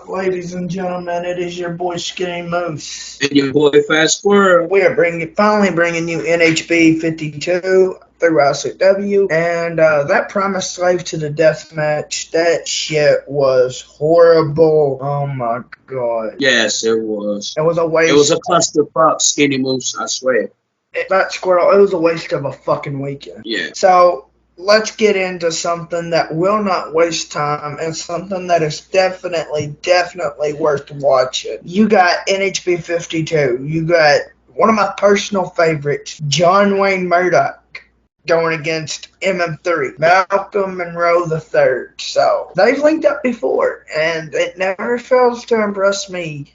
up, ladies and gentlemen? It is your boy Skinny Moose. And your boy Fat Squirrel. We are finally bringing you NHB 52 through ICW, and that Promised Slave to the Death match, that shit was horrible. Oh my god. Yes, it was. It was a waste. It was a clusterfuck, Skinny Moose, I swear. That Squirrel, it was a waste of a fucking weekend. Yeah. So, let's get into something that will not waste time and something that is definitely worth watching. You got NHB 52. You got one of my personal favorites, John Wayne Murdoch, going against MM3, Malcolm Monroe III. So, they've linked up before, and it never fails to impress me.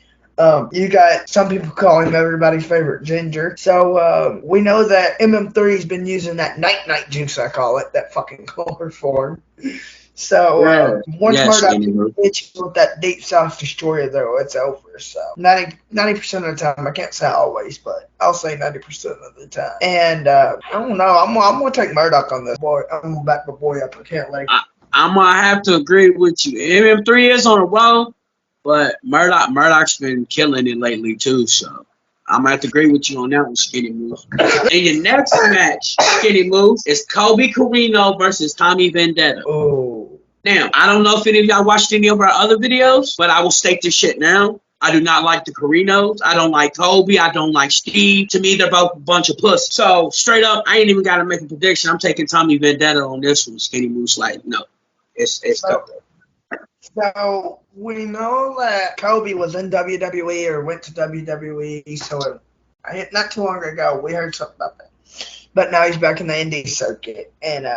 You got some people call him everybody's favorite Ginger. So we know that MM3's been using that night juice, I call it, that fucking chloroform. So once Murdoch hits with that Deep South Destroyer, though, it's over. So 90% of the time, I can't say always, but I'll say 90% of the time. And I don't know, I'm gonna take Murdoch on this boy. I'm gonna back my boy up. I can't let him. I'm gonna have to agree with you. MM3 is on a roll. But Murdoch's been killing it lately too, so I'm gonna have to agree with you on that one, Skinny Moose. And your next match, Skinny Moose, is Colby Corino versus Tommy Vendetta. Oh. Now, I don't know if any of y'all watched any of our other videos, but I will state this shit now. I do not like the Corinos. I don't like Colby. I don't like Steve. To me, they're both a bunch of pussies. So, straight up, I ain't even got to make a prediction. I'm taking Tommy Vendetta on this one, Skinny Moose. Like, no, it's Colby. So, we know that Kobe was in WWE or went to WWE, so not too long ago, we heard something about that. But now he's back in the indie circuit. And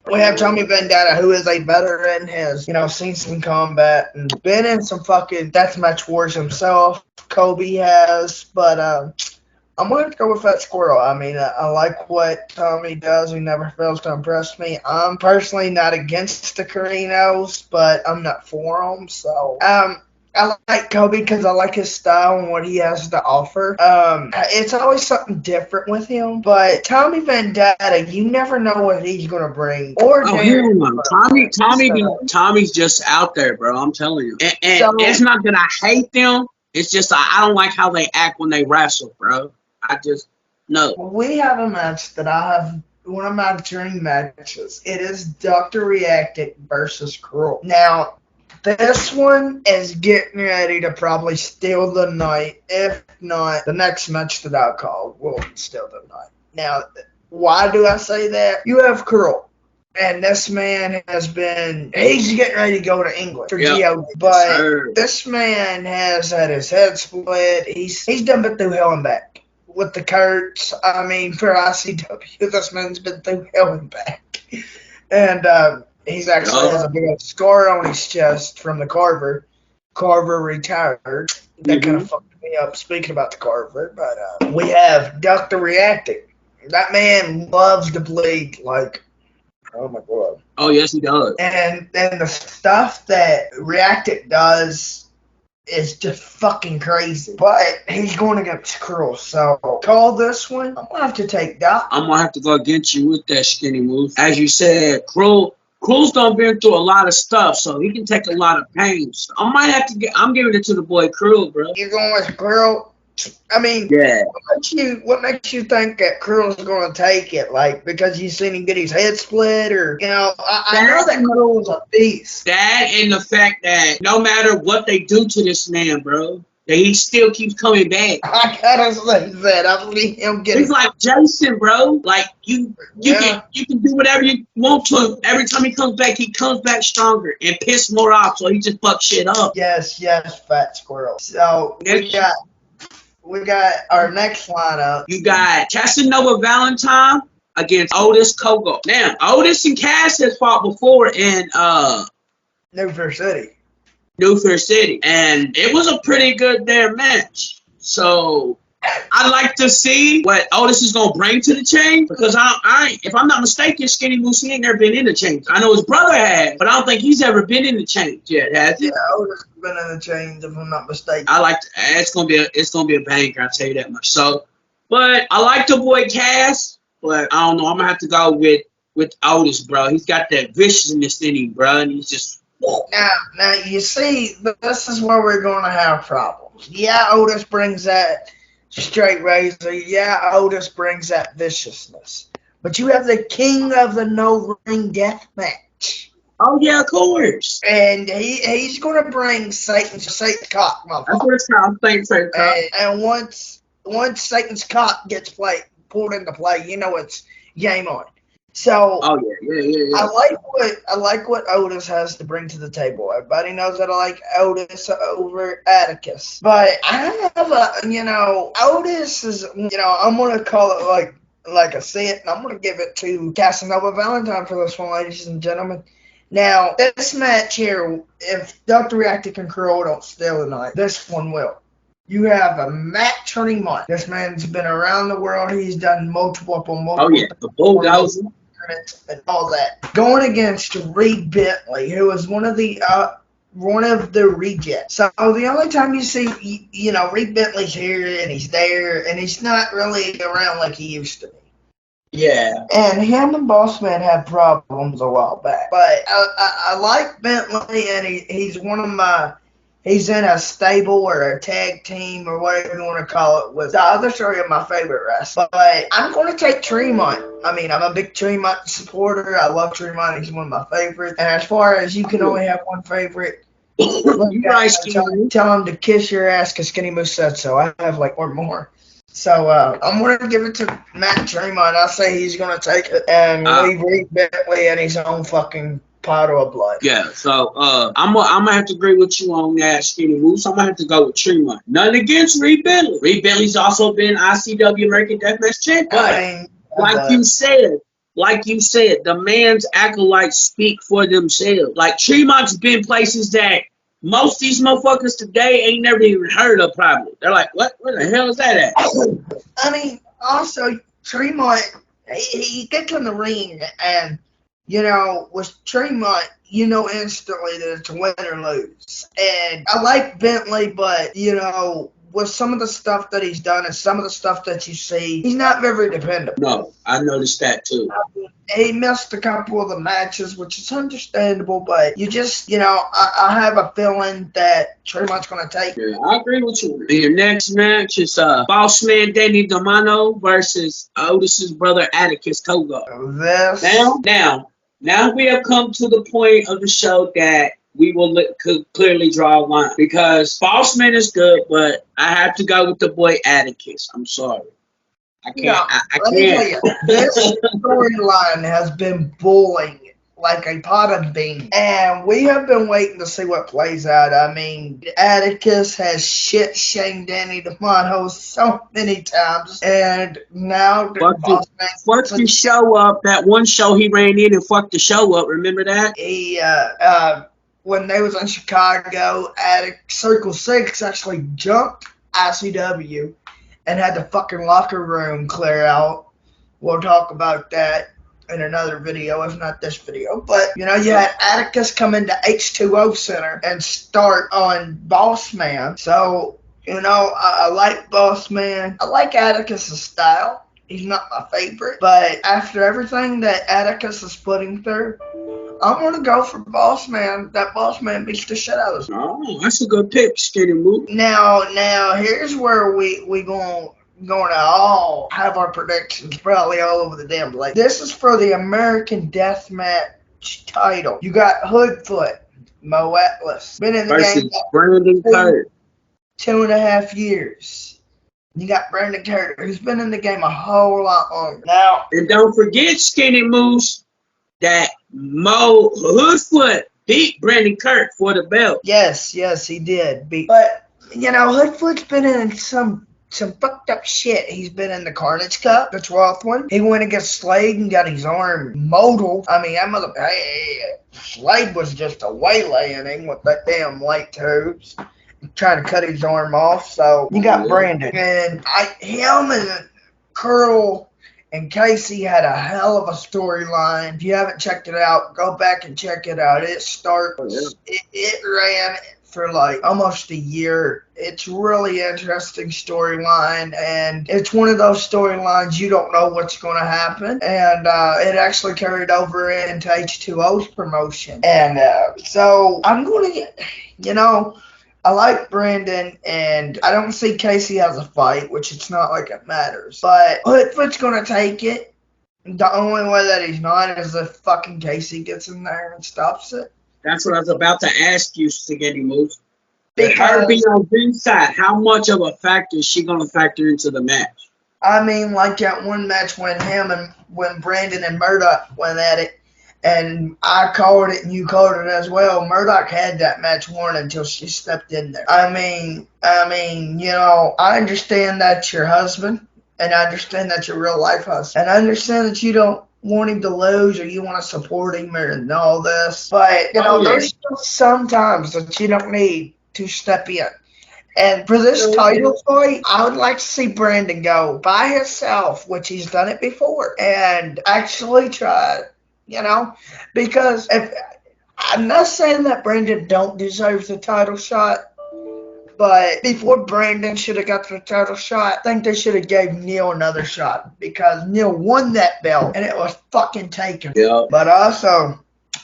we have Tommy Vendetta, who is a veteran, has, seen some combat and been in some fucking deathmatch wars himself. Kobe has, but I'm going to have to go with Fat Squirrel. I mean, I like what Tommy does. He never fails to impress me. I'm personally not against the Corinos, but I'm not for them. So, I like Kobe because I like his style and what he has to offer. It's always something different with him. But Tommy Vendetta, you never know what he's going to bring. Tommy's just out there, bro. I'm telling you. And so, it's not that I hate them. It's just I don't like how they act when they wrestle, bro. I just, no. We have a match that I have, one of my dream matches. It is Dr. Reactic versus Cruel. Now, this one is getting ready to probably steal the night. If not, the next match that I called will steal the night. Now, why do I say that? You have Cruel. And this man he's getting ready to go to England for GOD. But this man has had his head split. He's done been through hell and back. With the Kurtz, I mean, for ICW, this man's been through hell and back. And he's actually has a big old scar on his chest from the Carver. Carver retired. That kind of fucked me up, speaking about the Carver. But we have Dr. Reacting. That man loves to bleed like, oh my god. Oh, yes, he does. And the stuff that Reactic does is just fucking crazy. But he's going against Cruel. So, call this one. I'm going to have to take Doc. I'm going to have to go against you with that, Skinny Moose. As you said, Cruel's done been through a lot of stuff, so he can take a lot of pain. So I'm giving it to the boy Cruel, bro. You're going with Cruel? I mean, yeah. What makes you think that Cruel's going to take it? Like, because you seen him get his head split, or I know that Cruel's a beast. That and the fact that no matter what they do to this man, bro, that he still keeps coming back. I gotta say that. I believe him getting. He's like Jason, bro. Like you can do whatever you want to him. Every time he comes back stronger and piss more off. So he just fucks shit up. Yes, Fat Squirrel. So we got our next lineup. You got Casanova Valentine against Otis Kogo. Now, Otis and Cass has fought before in New Fair City. And it was a pretty good damn match. So I'd like to see what Otis is gonna bring to the chain, because I if I'm not mistaken, Skinny Moose, he ain't never been in the chains. I know his brother has, but I don't think he's ever been in the chains yet, has he? Yeah, Otis has been in the chains, if I'm not mistaken. It's gonna be a banger, I'll tell you that much. So, but I like the boy Cass, but I don't know, I'm gonna have to go with Otis, bro. He's got that viciousness in him, bro, and he's just Now you see, this is where we're going to have problems. Yeah, Otis brings that straight razor. Yeah, Otis brings that viciousness. But you have the king of the no ring death match. Oh yeah, of course. And he's going to bring Satan's cock, That's motherfucker. what it's called. Thanks, Cock. And once Satan's cock gets pulled into play, you know it's game on. So Oh yeah. I like what Otis has to bring to the table. Everybody knows that I like Otis over Atticus, but I have Otis is I'm gonna call it like I see it, and I'm gonna give it to Casanova Valentine for this one, ladies and gentlemen. Now this match here, if Dr. Reactic and Curl don't steal tonight, this one will. You have a Matt Turning Mott. This man's been around the world. He's done multiple. Oh yeah, the bulldozer and all that. Going against Reed Bentley, who is one of the rejects. So the only time you see, Reed Bentley's here and he's there, and he's not really around like he used to be. Yeah. And him and Bossman had problems a while back. But I like Bentley, and he's one of my. He's in a stable or a tag team or whatever you want to call it with the other three of my favorite wrestlers. But I'm going to take Tremont. I mean, I'm a big Tremont supporter. I love Tremont. He's one of my favorites. And as far as you can only have one favorite, tell him to kiss your ass because Skinny Moose said so. I have like one more. So I'm going to give it to Matt Tremont. I say he's going to take it and leave Reed Bentley in his own fucking puddle of blood. Yeah, so I'm gonna have to agree with you on that, Skinny Moose. I'm gonna have to go with Tremont. Nothing against Reed Bentley. Reed Bentley's also been ICW American Deathmatch champ. But like you said, the man's acolytes speak for themselves. Like Tremont's been places that most of these motherfuckers today ain't never even heard of. Probably they're like, what? Where the hell is that at? I mean, also Tremont, he gets in the ring and. With Tremont, instantly that it's win or lose. And I like Bentley, but, with some of the stuff that he's done and some of the stuff that you see, he's not very dependable. No, I noticed that too. He missed a couple of the matches, which is understandable, but you just, I have a feeling that Tremont's going to take it. Yeah, I agree with you. And your next match is Bossman Danny Domano versus Otis's brother Atticus Cogar. Now we have come to the point of the show that we will could clearly draw a line because Bossman is good, but I have to go with the boy Atticus. I'm sorry. I can't. No, I let me tell you, this storyline has been boiling like a pot of beans, and we have been waiting to see what plays out. I mean, Atticus has shit-shamed Danny DeMonto so many times, and now fuck the show up. That one show he ran in and fucked the show up. Remember that? He when they was in Chicago, Circle 6 actually jumped ICW and had the fucking locker room clear out. We'll talk about that in another video, if not this video. But, you had Atticus come into H2O Center and start on Bossman. So, I like Bossman. I like Atticus' style. He's not my favorite. But after everything that Atticus is putting through, I'm going to go for Bossman. That Bossman beats the shit out of us. Oh, that's a good pick, Skinny Moose. Now, here's where we going to all have our predictions probably all over the damn place. This is for the American Deathmatch title. You got Hoodfoot, Mo Atlas. Been in the game Brandon Carter. 2.5 years. You got Brandon Carter, who's been in the game a whole lot longer. Now, and don't forget, Skinny Moose, that Mo Hoodfoot beat Brandon Kirk for the belt. Yes, he did. But, Hoodfoot's been in some fucked up shit. He's been in the Carnage Cup, the 12th one. He went against Slade and got his arm molded. I mean, Slade was just a waylaying him with that damn light tubes, trying to cut his arm off. So you got Brandon. And him and Curl and Casey had a hell of a storyline. If you haven't checked it out, go back and check it out. It ran for like almost a year. It's really interesting storyline, and it's one of those storylines you don't know what's going to happen. And it actually carried over into H2O's promotion. And so I'm going to get, I like Brandon, and I don't see Casey as a fight, which it's not like it matters. But Hoodfoot's going to take it. The only way that he's not is if fucking Casey gets in there and stops it. That's what I was about to ask you, Spaghetti Moose. Because Her being on ringside, how much of a factor is she going to factor into the match? I mean, like that one match when Brandon and Murdoch went at it, and I called it and you called it as well. Murdoch had that match won until she stepped in there. I mean, I understand that's your husband, and I understand that's your real life husband, and I understand that you don't want him to lose or you want to support him and all this, but there's still some times that you don't need to step in. And for this title fight, I would like to see Brandon go by himself, which he's done it before, and actually try it. Because I'm not saying that Brandon don't deserve the title shot, but before Brandon should have got the title shot, I think they should have gave Neil another shot, because Neil won that belt and it was fucking taken. Yeah. But also,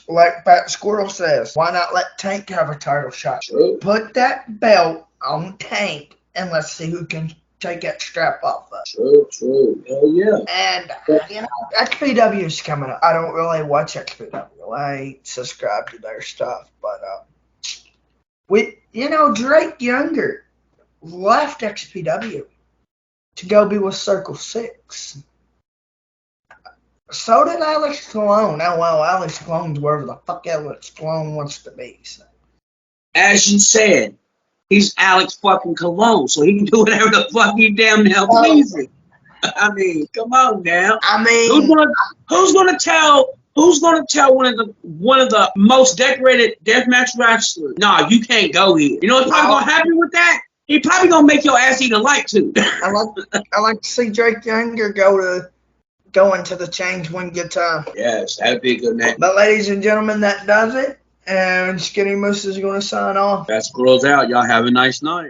like Pat Squirrel says, why not let Tank have a title shot? True. Put that belt on Tank and let's see who can take that strap off of. True. Hell yeah. And, XPW is coming up. I don't really watch XPW. I ain't subscribed to their stuff. But, Drake Younger left XPW to go be with Circle 6. So did Alex Colon. Oh, well, Alex Colon's wherever the fuck Alex Colon wants to be. So. As you said, he's Alex fucking Colon, so he can do whatever the fuck he damn now pleases. I mean, come on now. I mean, who's gonna tell one of the most decorated deathmatch wrestlers, nah, you can't go here? You know what's probably gonna happen with that? He probably gonna make your ass eat a light too. I like to see Drake Younger go into the change one good time. Yes, that'd be a good match. But ladies and gentlemen, that does it. And Skinny Moose is going to sign off. That scrolls out. Y'all have a nice night.